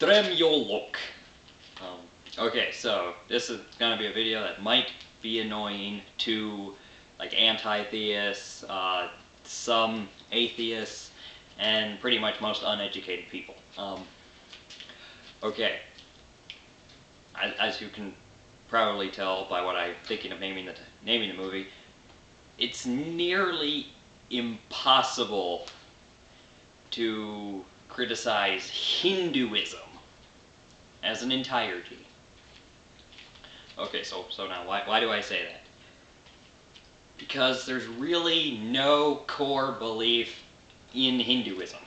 Tremulok. Okay, so this is gonna be a video that might be annoying to like anti-theists, some atheists, and pretty much most uneducated people. Okay, as you can probably tell by what I'm thinking of naming the movie, it's nearly impossible to criticize Hinduism as an entirety. Okay, so now why do I say that? Because there's really no core belief in Hinduism.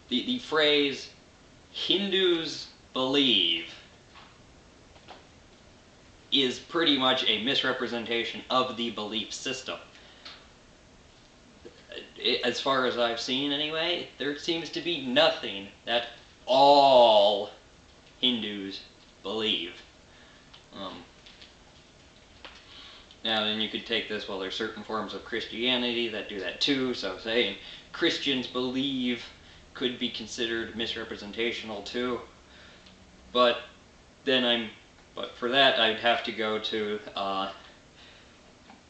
The phrase Hindus believe is pretty much a misrepresentation of the belief system. As far as I've seen anyway, there seems to be nothing that all Hindus believe. Now then you could take this, well, there's certain forms of Christianity that do that too, so saying Christians believe could be considered misrepresentational too. But for that I'd have to go to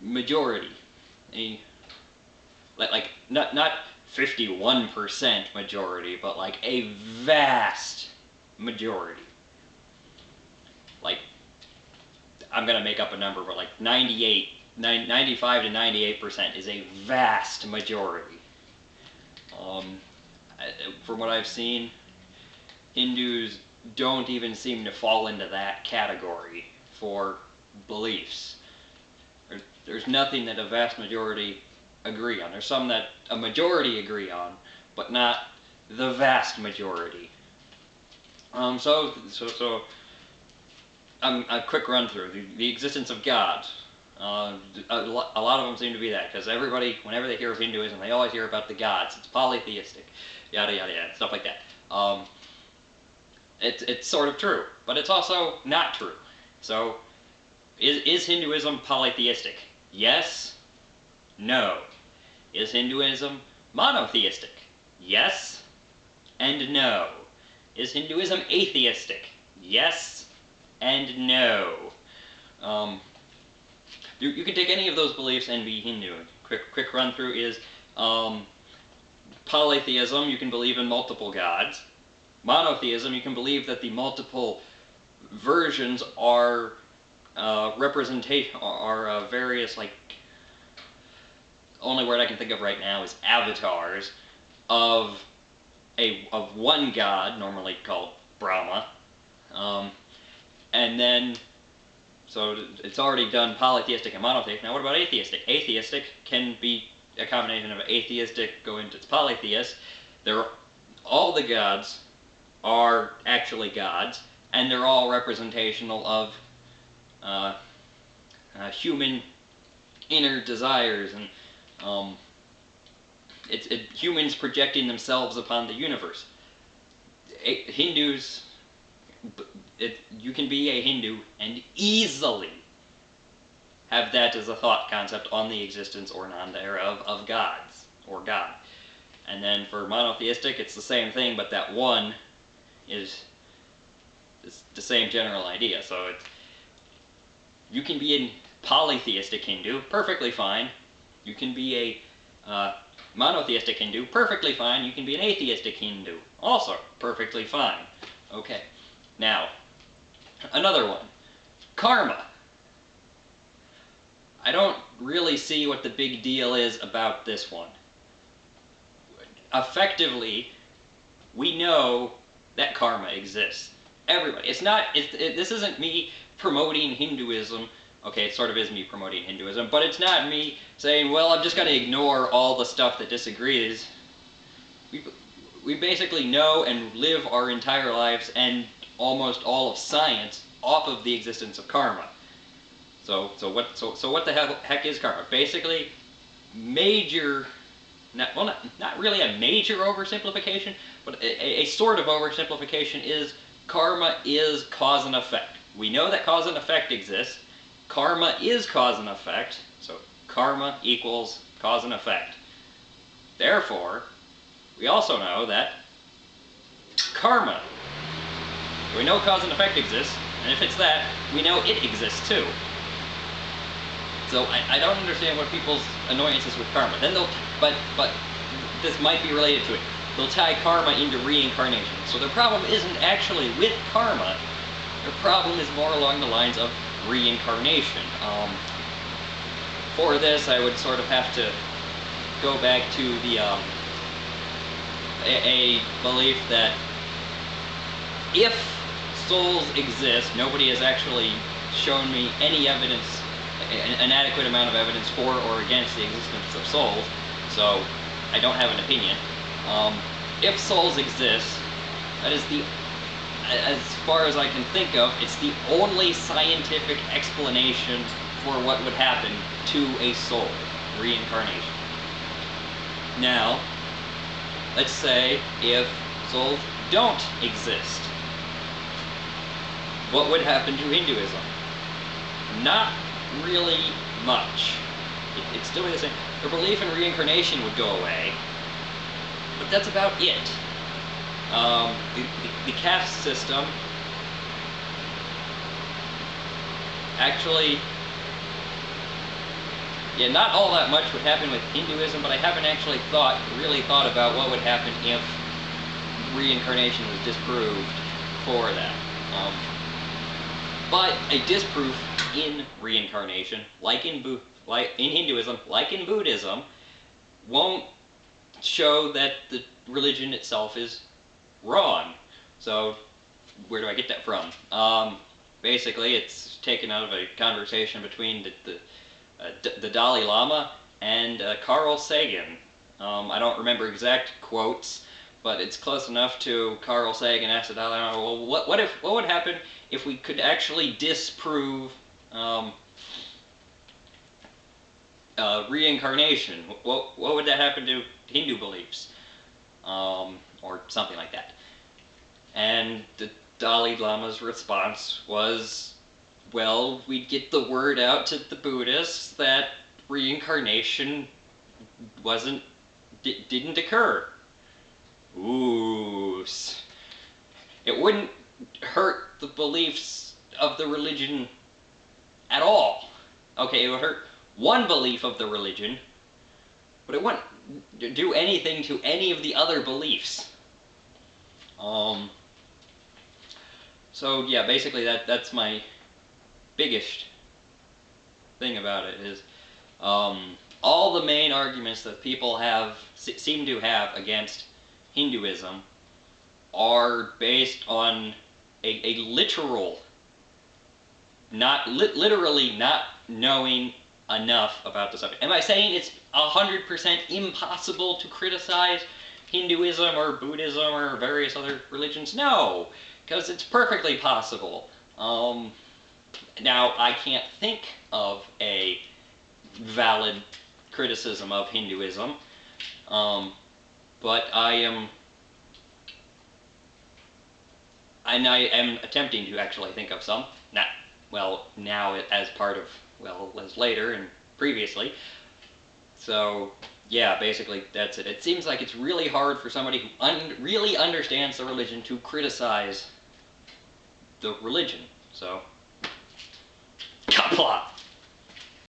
majority. Like not 51% majority, but like a vast majority. Like, I'm gonna make up a number, but like 95 to 98% is a vast majority. From what I've seen, Hindus don't even seem to fall into that category for beliefs. There's nothing that a vast majority agree on. There's some that a majority agree on, but not the vast majority. So a quick run through the existence of God. A lot of them seem to be that, because everybody, whenever they hear of Hinduism, they always hear about the gods. It's polytheistic, yada yada yada, stuff like that. It's sort of true, but it's also not true. So, is Hinduism polytheistic? Yes. No. Is Hinduism monotheistic? Yes and no. Is Hinduism atheistic? Yes and no. You can take any of those beliefs and be Hindu. Quick run through is polytheism, you can believe in multiple gods. Monotheism, you can believe that the multiple versions are various, like, only word I can think of right now is avatars of one god, normally called Brahma. And then, so it's already done polytheistic and monotheistic. Now what about atheistic? Atheistic can be a combination of atheistic going to polytheist. All the gods are actually gods, and they're all representational of human inner desires, and humans projecting themselves upon the universe. Hindus, you can be a Hindu and easily have that as a thought concept on the existence or non thereof of gods, or God. And then for monotheistic, it's the same thing, but that one is the same general idea. So you can be a polytheistic Hindu, perfectly fine. You can be a monotheistic Hindu, perfectly fine. You can be an atheistic Hindu, also perfectly fine. Okay, now, another one. Karma. I don't really see what the big deal is about this one. Effectively, we know that karma exists. Everybody. This isn't me promoting Hinduism. Okay, it sort of is me promoting Hinduism, but it's not me saying, well, I'm just going to ignore all the stuff that disagrees. We basically know and live our entire lives and almost all of science off of the existence of karma. So what the heck is karma? Basically, not really a major oversimplification, but a sort of oversimplification is karma is cause and effect. We know that cause and effect exists. Karma is cause and effect, so karma equals cause and effect. Therefore, we also know that karma. We know cause and effect exists, and if it's that, we know it exists too. So I don't understand what people's annoyance is with karma. Then but this might be related to it. They'll tie karma into reincarnation. So their problem isn't actually with karma. Their problem is more along the lines of reincarnation. For this, I would sort of have to go back to the a belief that if souls exist, nobody has actually shown me any evidence, an adequate amount of evidence for or against the existence of souls, so I don't have an opinion. If souls exist, that is as far as I can think of, it's the only scientific explanation for what would happen to a soul, reincarnation. Now, let's say if souls don't exist, what would happen to Hinduism? Not really much. It'd still be the same. Their belief in reincarnation would go away, but that's about it. The caste system actually, yeah, not all that much would happen with Hinduism, but I haven't actually really thought about what would happen if reincarnation was disproved for that. But a disproof in reincarnation, like in Hinduism, like in Buddhism, won't show that the religion itself is wrong. So where do I get that from? Basically, it's taken out of a conversation between the Dalai Lama and Carl Sagan. I don't remember exact quotes, but it's close enough to Carl Sagan asked the Dalai Lama, well, what would happen if we could actually disprove reincarnation? What would that happen to Hindu beliefs? Or something like that. And the Dalai Lama's response was, well, we'd get the word out to the Buddhists that reincarnation didn't occur. Ooh. It wouldn't hurt the beliefs of the religion at all. Okay, it would hurt one belief of the religion, but it wouldn't do anything to any of the other beliefs. So yeah, basically that's my biggest thing about it is all the main arguments that people seem to have against Hinduism are based on a literal, literally not knowing enough about the subject. Am I saying it's 100% impossible to criticize Hinduism or Buddhism or various other religions? No, because it's perfectly possible. Now, I can't think of a valid criticism of Hinduism, but I am attempting to actually think of some. Now as part of, as later and previously. So, yeah, basically that's it. It seems like it's really hard for somebody who really understands the religion to criticize the religion. So, kapla!